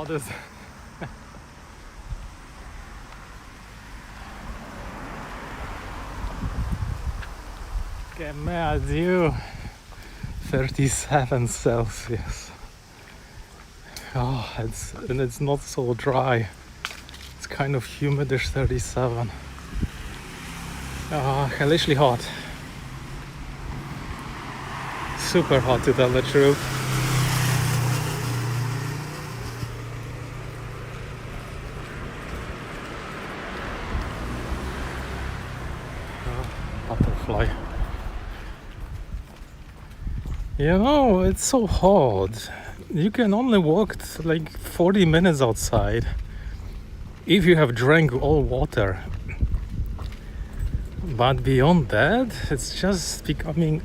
Oh, this. Get mad, you. 37 Celsius. Oh, it's not so dry. It's kind of humidish, 37. Hellishly hot. Super hot, to tell the truth. Butterfly. You know, it's so hot. You can only walk like 40 minutes outside if you have drank all water. But beyond that, it's just becoming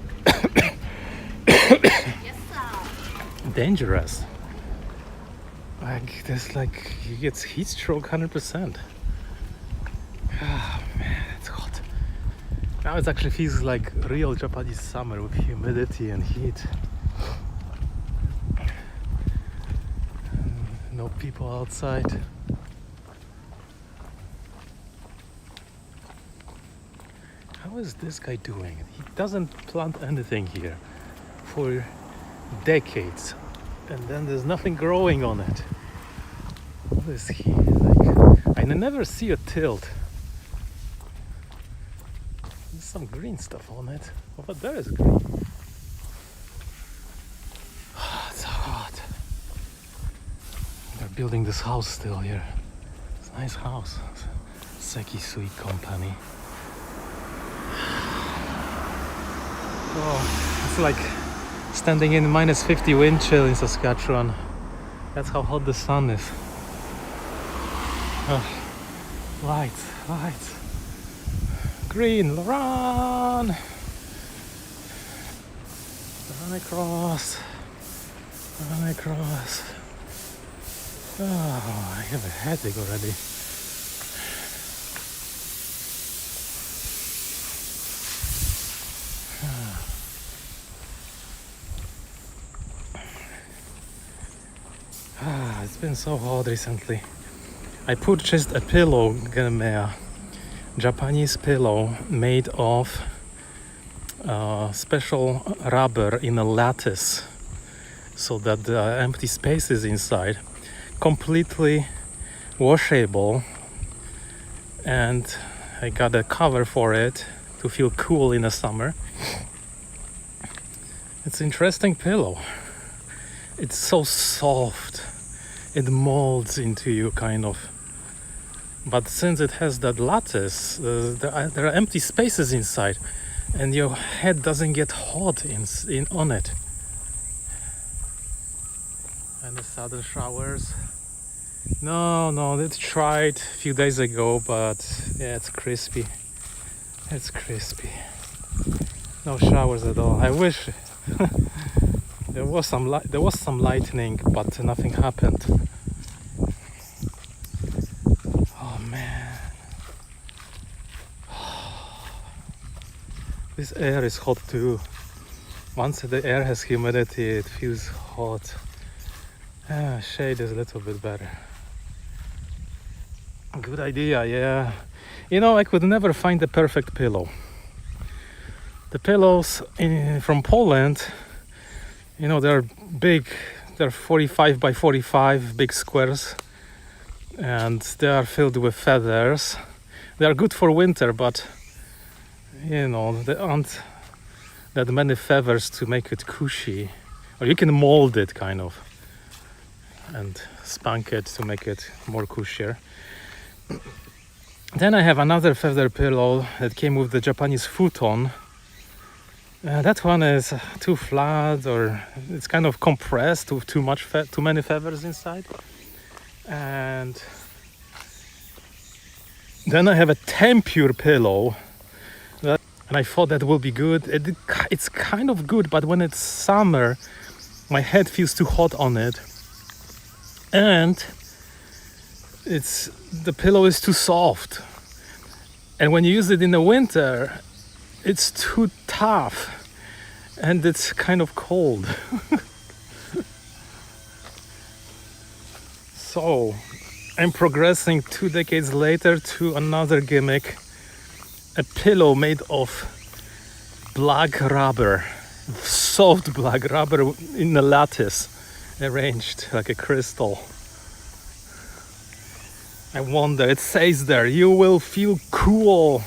dangerous. Like there's like you get heat stroke 100%. Oh man, it's hot. Now it actually feels like real Japanese summer with humidity and heat. No people outside. How is this guy doing? He doesn't plant anything here for decades, and then there's nothing growing on it. What is he like? I never see a tilt. There's some green stuff on it. Over there is green. It's so hot. They're building this house still here. It's a nice house. Sekisui Company. Oh, it's like standing in minus 50 wind chill in Saskatchewan. That's how hot the sun is. Oh, lights, lights. Green, run! Run across. Run across. Oh, I have a headache already. It's been so hot recently. I purchased a pillow, Japanese pillow made of special rubber in a lattice, so that the empty spaces inside completely washable, and I got a cover for it to feel cool in the summer. It's an interesting pillow. It's so soft. It molds into you kind of. But since it has that lattice, there are empty spaces inside, and your head doesn't get hot on it. And the sudden showers. No, it tried a few days ago, but yeah, it's crispy. It's crispy. No showers at all. I wish there was some lightning, but nothing happened. Oh man, this air is hot too. Once the air has humidity, it feels hot. Shade is a little bit better. Good idea, yeah. You know, I could never find the perfect pillow. The pillows from Poland, you know, they're big. They're 45 by 45, big squares, and they are filled with feathers. They are good for winter, but you know, there aren't that many feathers to make it cushy. Or you can mold it kind of and spank it to make it more cushier. Then I have another feather pillow that came with the Japanese futon. That one is too flat, or it's kind of compressed with too many feathers inside. And then I have a tempure pillow, and I thought that will be good. It's kind of good, but when it's summer, my head feels too hot on it, and the pillow is too soft. And when you use it in the winter, it's too tough, and it's kind of cold. So I'm progressing 2 decades later to another gimmick, a pillow made of black rubber, soft black rubber in a lattice, arranged like a crystal. I wonder, it says there, you will feel cool,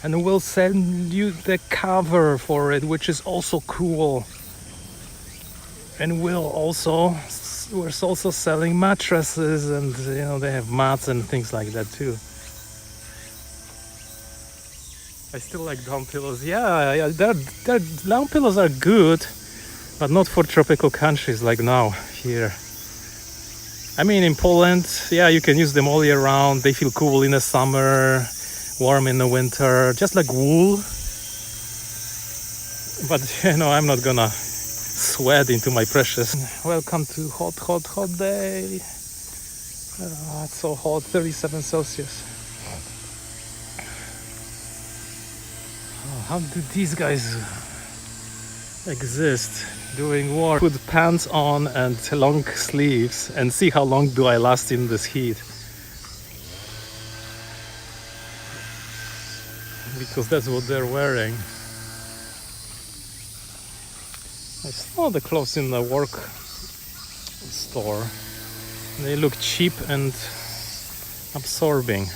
and we'll send you the cover for it, which is also cool. And we're also selling mattresses, and they have mats and things like that too. I still like down pillows. Yeah, their down pillows are good, but not for tropical countries like now here. I mean, in Poland, yeah, you can use them all year round. They feel cool in the summer, warm in the winter, just like wool. But I'm not gonna sweat into my precious. Welcome to hot day. It's so hot, 37 Celsius. How do these guys exist doing war? Put pants on and long sleeves and see how long do I last in this heat. Because that's what they're wearing. I saw the clothes in the work store. They look cheap and absorbing.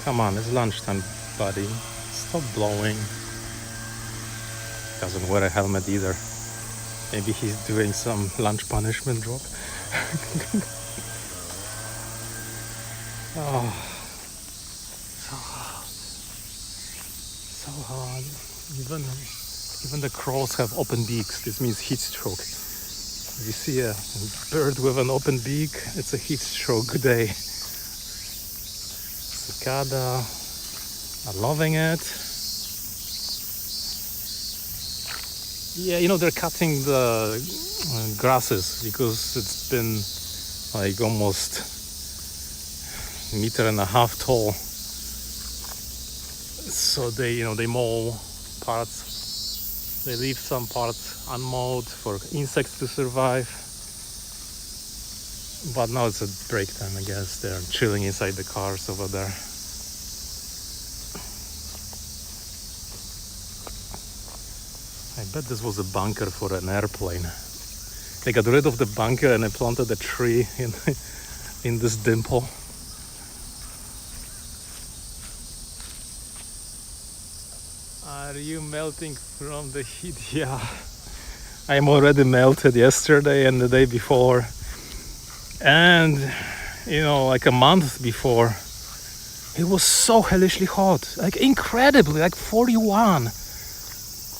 Come on, it's lunchtime, buddy. Stop blowing. Doesn't wear a helmet either. Maybe he's doing some lunch punishment job. Oh, so hot. So hot. Even the crows have open beaks. This means heat stroke. If you see a bird with an open beak, it's a heat stroke day. Cicada are loving it. Yeah, they're cutting the grasses because it's been like almost 1.5 meters tall. So they mow parts. They leave some parts unmowed for insects to survive. But now it's a break time, I guess. They're chilling inside the cars over there. I bet this was a bunker for an airplane. They got rid of the bunker and they planted a tree in this dimple. Are you melting from the heat? Yeah. I am already melted yesterday and the day before. And, like a month before, it was so hellishly hot, like incredibly, like 41.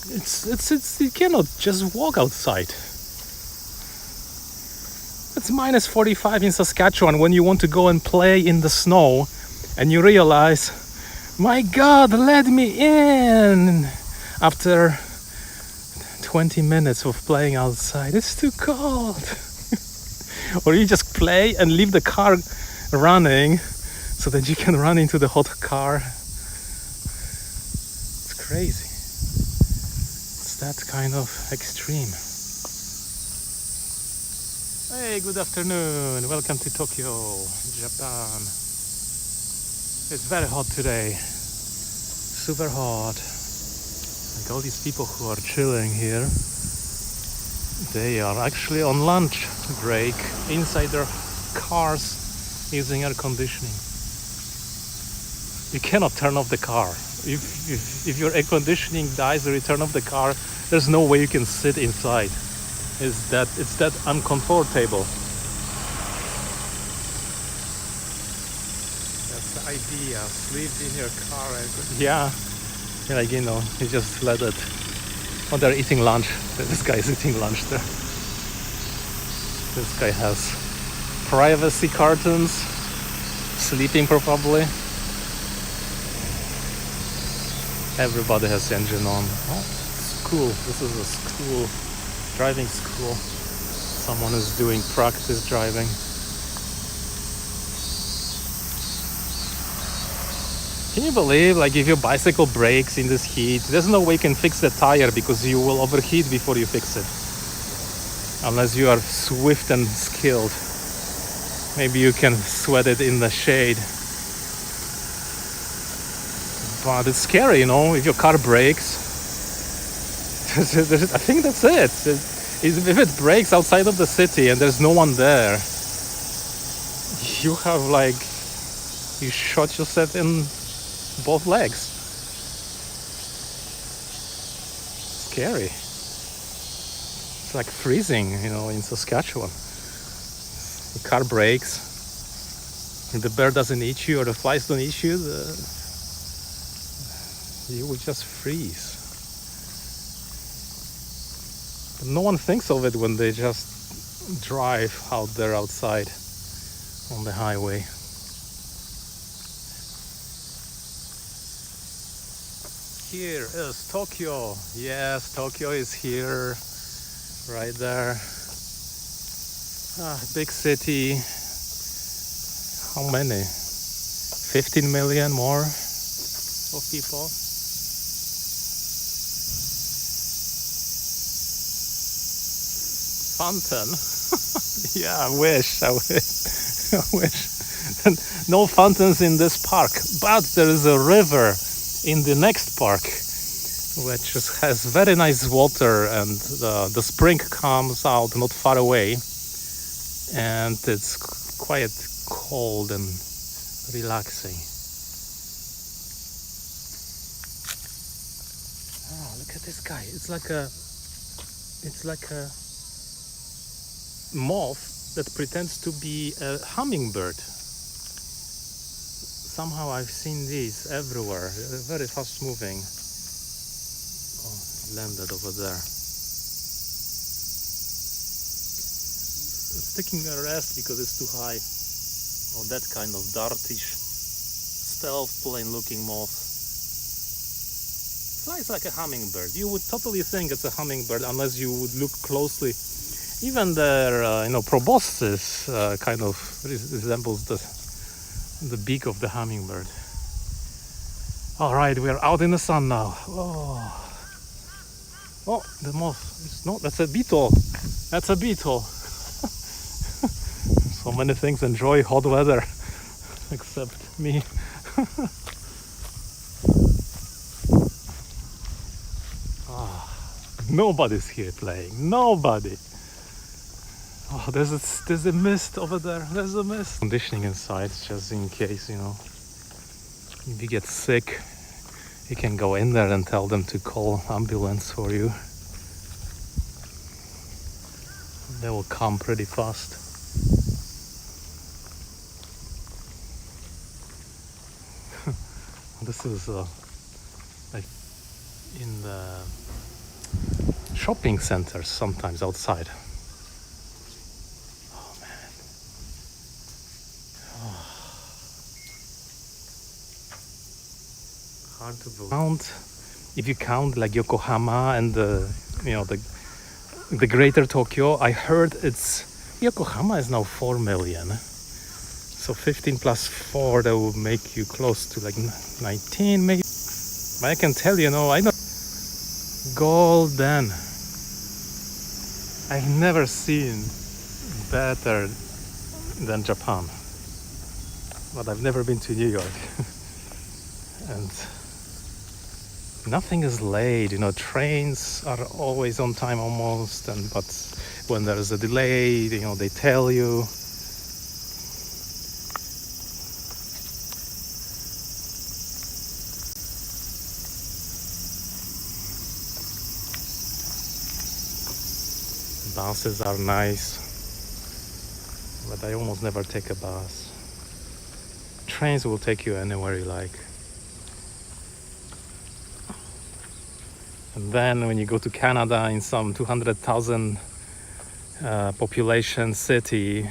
You cannot just walk outside. It's minus 45 in Saskatchewan when you want to go and play in the snow, and you realize, my God, let me in. After 20 minutes of playing outside, it's too cold. Or you just play and leave the car running so that you can run into the hot car. It's crazy. It's that kind of extreme. Hey, good afternoon. Welcome to Tokyo, Japan. It's very hot today. Super hot. Like all these people who are chilling here, they are actually on lunch break inside their cars using air conditioning. You cannot turn off the car. If your air conditioning dies or you turn off the car, there's no way you can sit inside. It's that uncomfortable. That's the idea. Sleep in your car. You just let it. Oh, they're eating lunch. This guy is eating lunch there. This guy has privacy curtains, sleeping probably. Everybody has engine on. Oh, school. This is a school, driving school. Someone is doing practice driving. Can you believe, like, if your bicycle breaks in this heat, there's no way you can fix the tire because you will overheat before you fix it. Unless you are swift and skilled. Maybe you can sweat it in the shade. But it's scary, you know, if your car breaks. I think that's it. If it breaks outside of the city and there's no one there, you have like, you shot yourself in both legs. Scary. It's like freezing, you know, in Saskatchewan. The car breaks, and the bear doesn't eat you or the flies don't eat you, you will just freeze. But no one thinks of it when they just drive out there outside on the highway. Here is Tokyo. Yes, Tokyo is here, right there. Big city. How many? 15 million more of people. Fountain. Yeah, I wish. I wish. No fountains in this park, but there is a river in the next park, which has very nice water, and the spring comes out not far away, and it's quite cold and relaxing. Oh, look at this guy. It's like a moth that pretends to be a hummingbird. Somehow I've seen these everywhere. They're very fast moving. Oh, it landed over there. It's taking a rest because it's too high. Oh, that kind of dartish, stealth plane looking moth. Flies like a hummingbird. You would totally think it's a hummingbird unless you would look closely. Even their proboscis kind of resembles the beak of the hummingbird. All right, we are out in the sun now. Oh, the moth. It's not. That's a beetle. That's a beetle. So many things enjoy hot weather, except me. Nobody's here playing. Nobody. Oh, there's a mist over there. There's a mist. Conditioning inside, just in case, you know. If you get sick, you can go in there and tell them to call ambulance for you. They will come pretty fast. This is like in the shopping centers sometimes outside. Hard to believe. If you count like Yokohama and the greater Tokyo, I heard Yokohama is now 4 million. So 15 plus 4, that will make you close to like 19 maybe. But I can tell you, I know golden. I've never seen better than Japan. But I've never been to New York. And nothing is late, trains are always on time almost, but when there is a delay, they tell you. Buses are nice, but I almost never take a bus. Trains will take you anywhere you like. And then when you go to Canada in some 200,000 population city,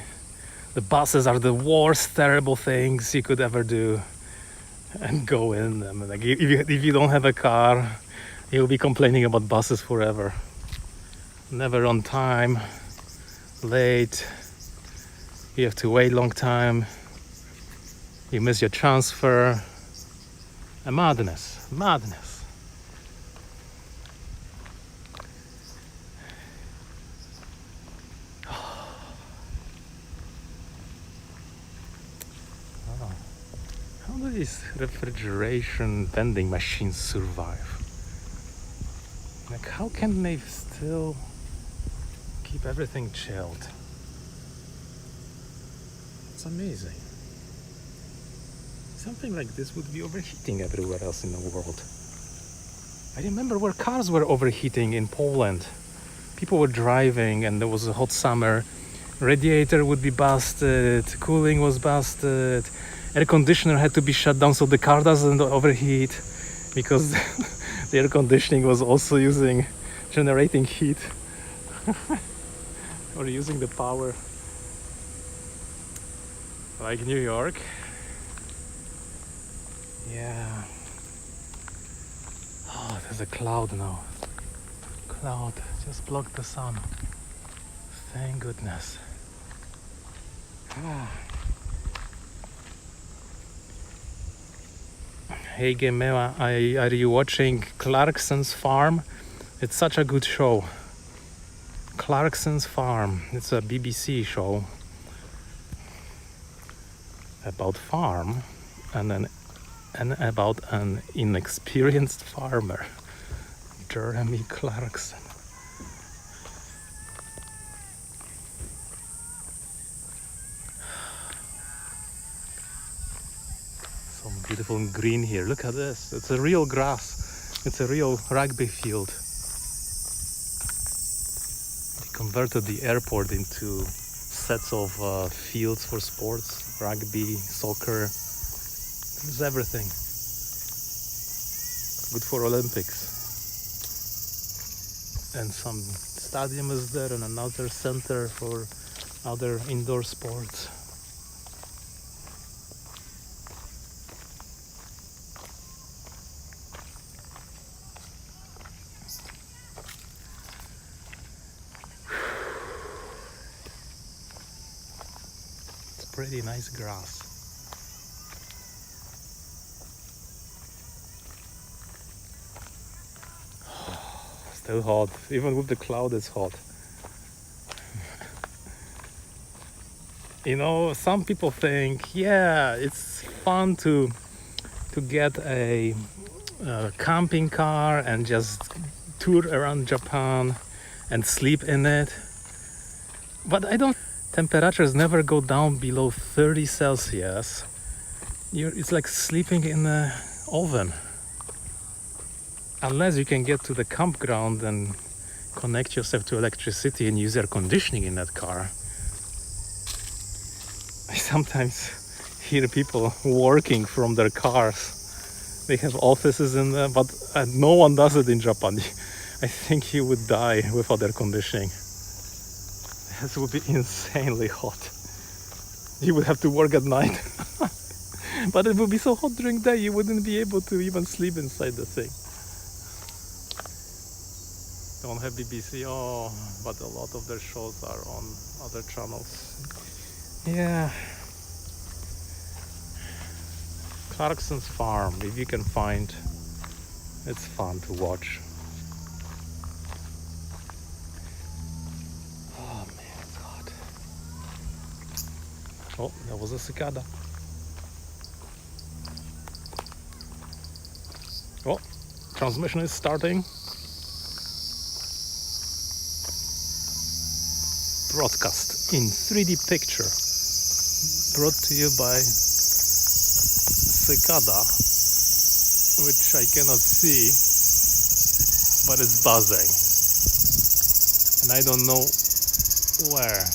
the buses are the worst, terrible things you could ever do. And go in them. Like if you don't have a car, you'll be complaining about buses forever. Never on time, late, you have to wait long time, you miss your transfer. A madness, madness. How do these refrigeration vending machines survive? Like, how can they still keep everything chilled? It's amazing. Something like this would be overheating everywhere else in the world. I remember where cars were overheating in Poland. People were driving and there was a hot summer. Radiator would be busted, cooling was busted, air conditioner had to be shut down so the car doesn't overheat, because the air conditioning was also generating heat or using the power. Like New York. Yeah. Oh, there's a cloud now. Cloud just blocked the sun. Thank goodness. Hey Gemea, are you watching Clarkson's Farm? It's such a good show. Clarkson's Farm. It's a BBC show about farm and about an inexperienced farmer, Jeremy Clarkson. Some beautiful green here. Look at this. It's a real grass. It's a real rugby field. They converted the airport into sets of fields for sports, rugby, soccer. There's everything. Good for Olympics. And some stadium is there and another center for other indoor sports. Pretty nice grass. Still hot, even with the cloud it's hot. You know, some people think, yeah, it's fun to get a camping car and just tour around Japan and sleep in it. But I don't. Temperatures never go down below 30 Celsius. It's like sleeping in an oven. Unless you can get to the campground and connect yourself to electricity and use air conditioning in that car. I sometimes hear people working from their cars. They have offices in there, but no one does it in Japan. I think you would die without air conditioning. It would be insanely hot. You would have to work at night. But it would be so hot during the day you wouldn't be able to even sleep inside the thing. Don't have BBC, but a lot of their shows are on other channels. Yeah. Clarkson's Farm, if you can find, it's fun to watch. Oh, that was a cicada. Oh, transmission is starting. Broadcast in 3D picture. Brought to you by cicada, which I cannot see, but it's buzzing. And I don't know where.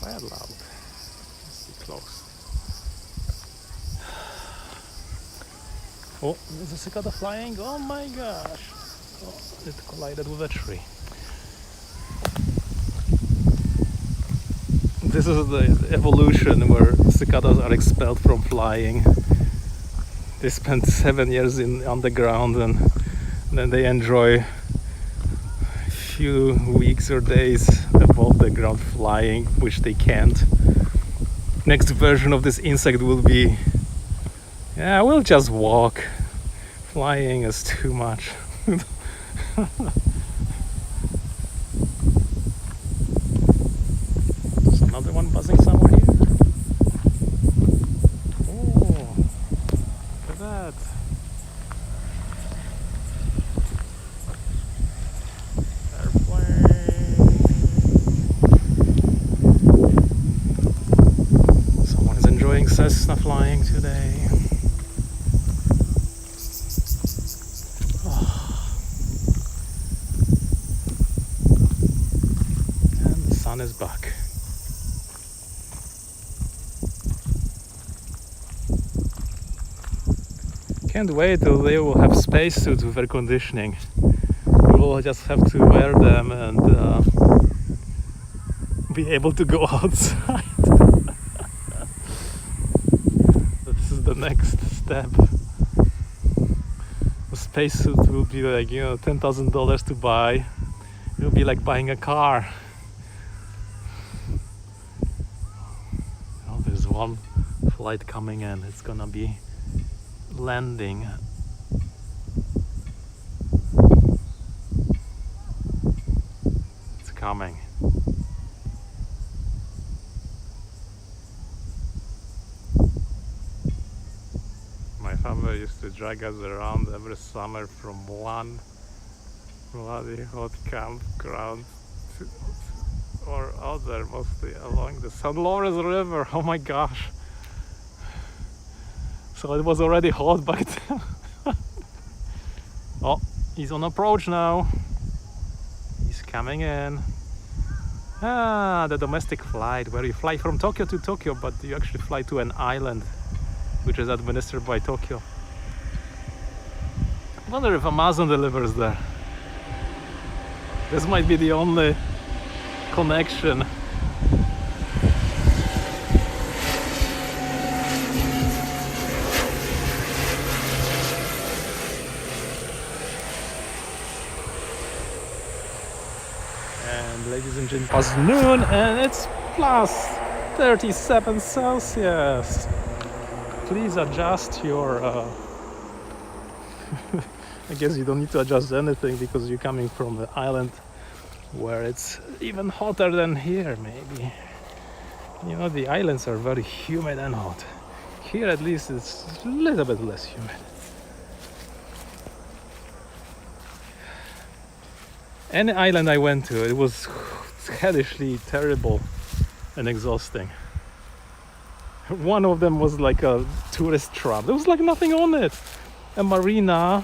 Quite loud. Let's see close. Oh, there's a cicada flying. Oh my gosh. Oh, it collided with a tree. This is the evolution where cicadas are expelled from flying. They spend 7 years on the ground and then they enjoy a few weeks or days above the ground flying, which they can't. Next version of this insect will be Yeah, we'll just walk. Flying is too much. There's another one buzzing somewhere here. Oh, look at that. Someone is enjoying Cessna flying today. And the sun is back. Can't wait till they will have spacesuits with air conditioning. We will just have to wear them and be able to go outside. This is the next step. The spacesuit will be like, $10,000 to buy. It will be like buying a car. Oh, there's one flight coming in. It's gonna be landing. It's coming. My family used to drag us around every summer from one bloody hot campground to, or other, mostly along the St. Lawrence River. Oh my gosh. So it was already hot by then. Oh, he's on approach now. He's coming in. Ah, the domestic flight where you fly from Tokyo to Tokyo, but you actually fly to an island which is administered by Tokyo. I wonder if Amazon delivers there. This might be the only connection. And ladies and gentlemen, it's noon and it's plus 37 Celsius. Please adjust your I guess you don't need to adjust anything because you're coming from the island where it's even hotter than here, maybe. The islands are very humid and hot. Here at least it's a little bit less humid. Any island I went to, it was hellishly terrible and exhausting. One of them was like a tourist trap. There was like nothing on it. A marina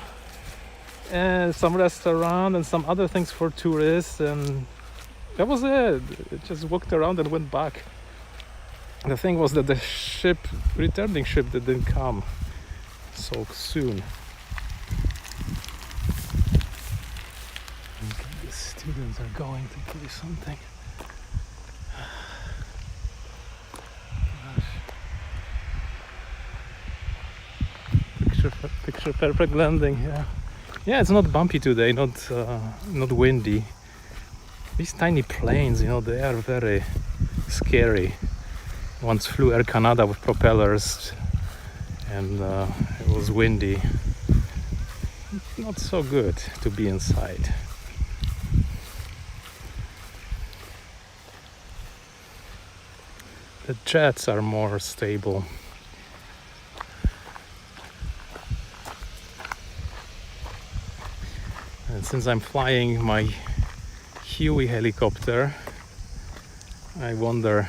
and some restaurant and some other things for tourists, and that was it. It just walked around and went back. The thing was that the returning ship didn't come so soon. The students are going to play something. Picture perfect landing. Yeah, it's not bumpy today, not windy. These tiny planes, they are very scary. Once flew Air Canada with propellers and it was windy. Not so good to be inside. The jets are more stable. And since I'm flying my Huey helicopter, I wonder,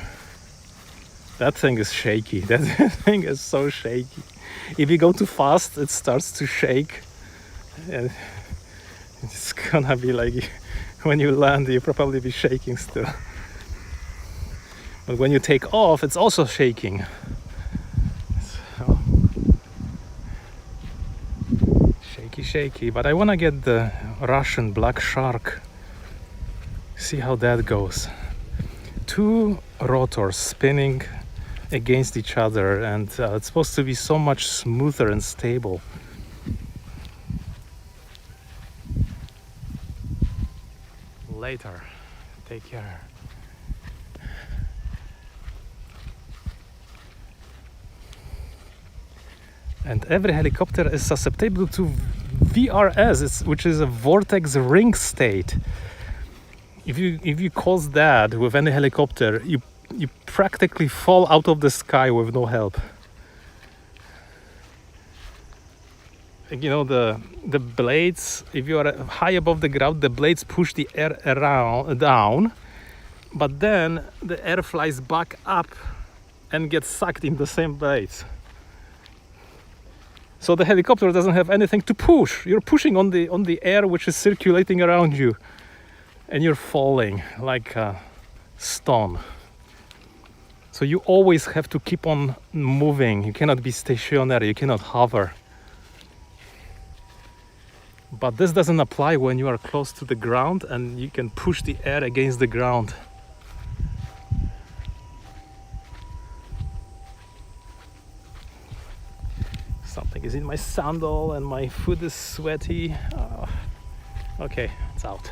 that thing is shaky. That thing is so shaky. If you go too fast, it starts to shake. And it's gonna be like, when you land, you'll probably be shaking still. But when you take off, it's also shaking. So, shaky, but I want to get the Russian Black Shark. See how that goes. 2 rotors spinning against each other, and it's supposed to be so much smoother and stable. Later. Take care. And every helicopter is susceptible to VRS, which is a vortex ring state. If you cause that with any helicopter, you practically fall out of the sky with no help. You know, the blades, if you are high above the ground, the blades push the air down, but then the air flies back up and gets sucked in the same blades. So the helicopter doesn't have anything to push. You're pushing on the air which is circulating around you, and you're falling like a stone. So you always have to keep on moving. You cannot be stationary, you cannot hover. But this doesn't apply when you are close to the ground and you can push the air against the ground. Something is in my sandal and my foot is sweaty. Okay, it's out.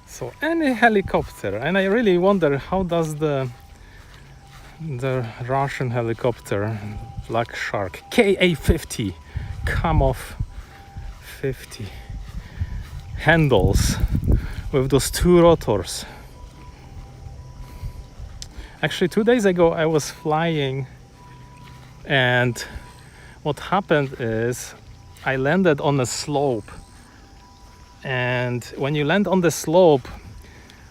So any helicopter, and I really wonder how does the Russian helicopter Black Shark Ka-50 Kamov 50 handles with those two rotors. Actually 2 days ago I was flying, and what happened is I landed on a slope, and when you land on the slope,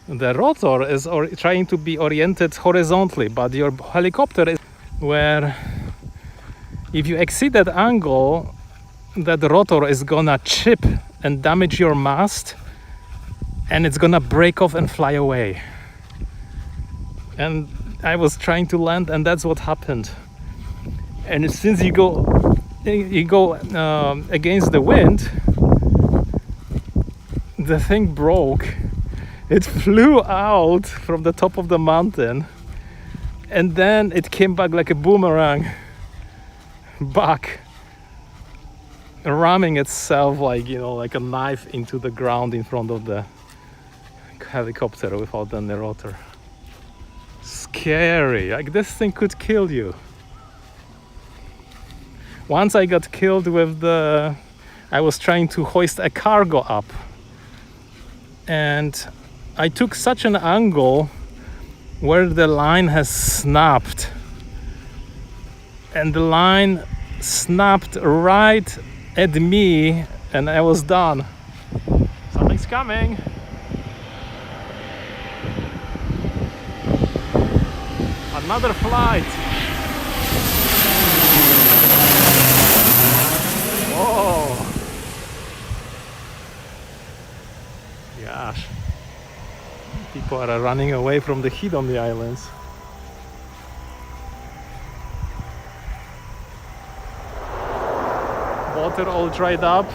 the rotor is trying to be oriented horizontally, but your helicopter is where if you exceed that angle, that rotor is gonna chip and damage your mast, and it's gonna break off and fly away. And I was trying to land, and that's what happened. And since you go against the wind, the thing broke. It flew out from the top of the mountain, and then it came back like a boomerang back, ramming itself like a knife into the ground in front of the helicopter without any rotor. Scary. Like, this thing could kill you. Once I got killed with I was trying to hoist a cargo up, and I took such an angle where the line has snapped, and the line snapped right at me, and I was done. Something's coming. Another flight. Whoa. Gosh. People are running away from the heat on the islands. Water all dried up.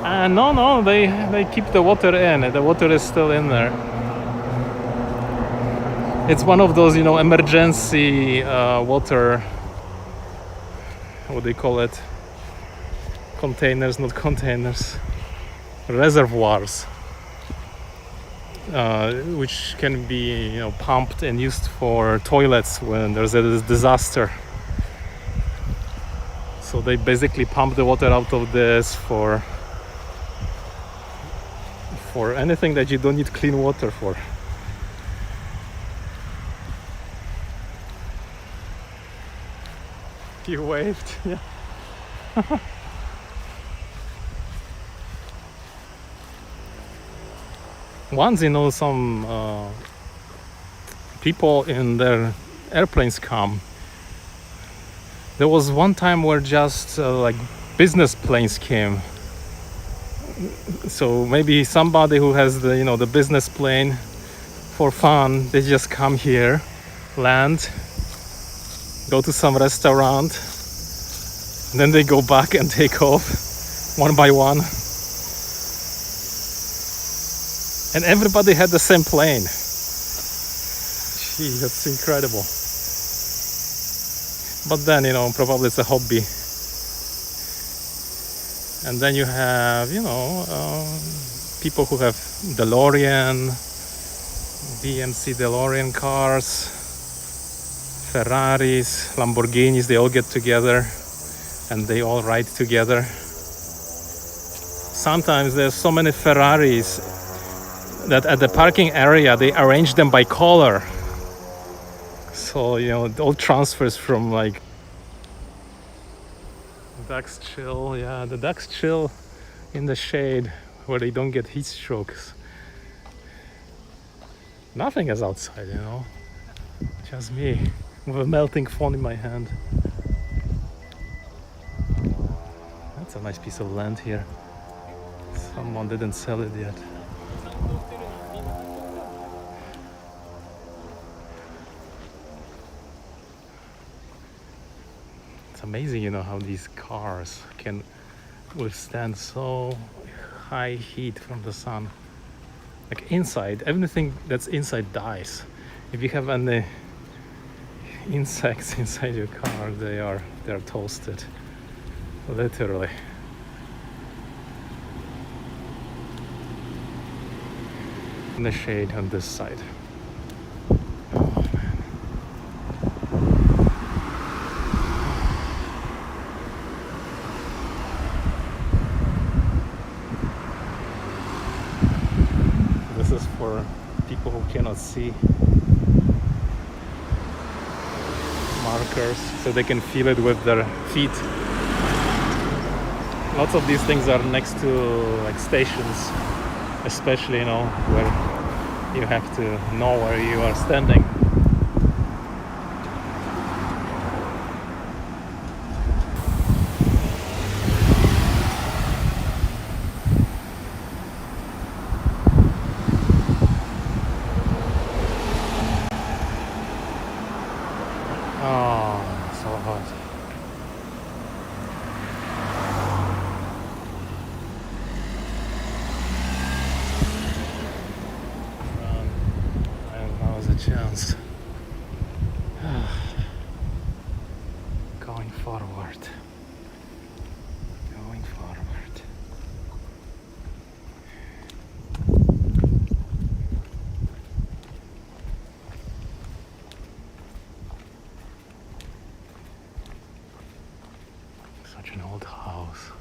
And no, they keep the water in. The water is still in there. It's one of those, emergency water, what do they call it? Containers, not containers. Reservoirs. Which can be pumped and used for toilets when there's a disaster. So they basically pump the water out of this for anything that you don't need clean water for. You waved, yeah. Once, some people in their airplanes come. There was one time where just like business planes came. So maybe somebody who has the business plane for fun, they just come here, land, go to some restaurant, and then they go back and take off one by one. And everybody had the same plane. Gee, that's incredible. But then, probably it's a hobby. And then you have, people who have DeLorean, DMC DeLorean cars, Ferraris, Lamborghinis, they all get together and they all ride together. Sometimes there's so many Ferraris that at the parking area they arrange them by color. So, you know, it all transfers from like ducks chill, yeah, the ducks chill in the shade where they don't get heat strokes. Nothing is outside, you know, just me with a melting phone in my hand. That's a nice piece of land here. Someone didn't sell it yet. It's amazing, you know, how these cars can withstand so high heat from the sun. Like inside, everything that's inside dies. If you have any insects inside your car, they're toasted, literally. In the shade on this side. Oh man. This is for people who cannot see. Markers, so they can feel it with their feet. Lots of these things are next to like stations, especially, you know, where you have to know where you are standing. Oh, so hot. Chance. Going forward. Going forward. Such an old house.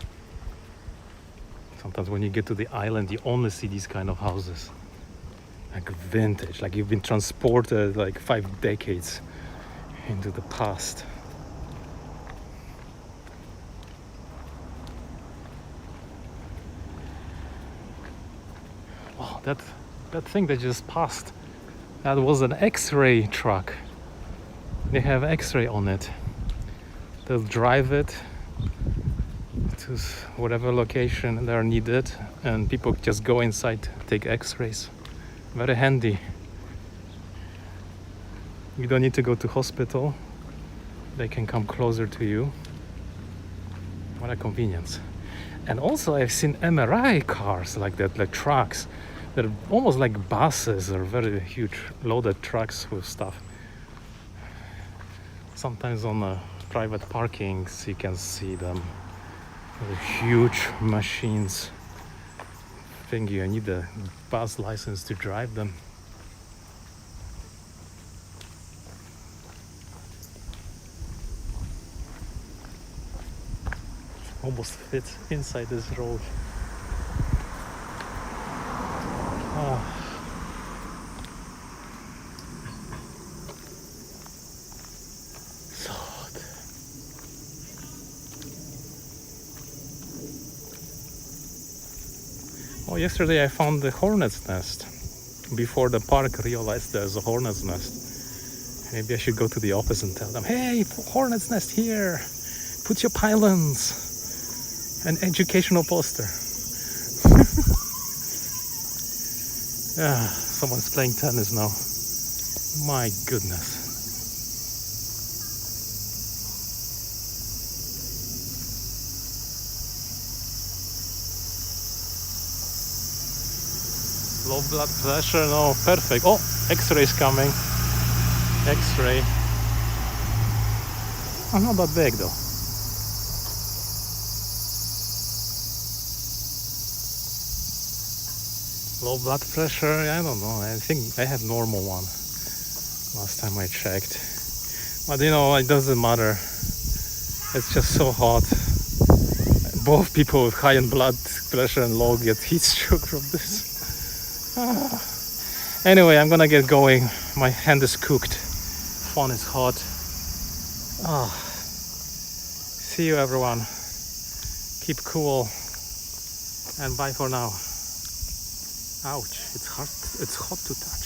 Sometimes when you get to the island, you only see these kind of houses. Like vintage, like you've been transported like 5 decades into the past. Wow, that thing that just passed, that was an X-ray truck. They have X-ray on it. They'll drive it to whatever location they're needed, and people just go inside, take X-rays. Very handy. You don't need to go to hospital. They can come closer to you. What a convenience. And also I've seen MRI cars like that, like trucks. They're almost like buses or very huge loaded trucks with stuff. Sometimes on private parkings you can see them. They're huge machines. I think you need a bus license to drive them. Almost fits inside this road. Oh. So hot. Oh, yesterday I found the hornet's nest. Before the park realized there's a hornet's nest. Maybe I should go to the office and tell them, hey, hornet's nest here. Put your pylons. An educational poster. Someone's playing tennis now. My goodness. Low blood pressure, no, perfect. Oh, X-ray is coming. X-ray. Oh, not that big though. Low blood pressure, I don't know. I think I had normal one last time I checked. But you know, it doesn't matter. It's just so hot. Both people with high blood pressure and low get heat stroke from this. Anyway, I'm gonna get going. My hand is cooked. Phone is hot. See you everyone. Keep cool. And bye for now. Ouch, it's hot to touch.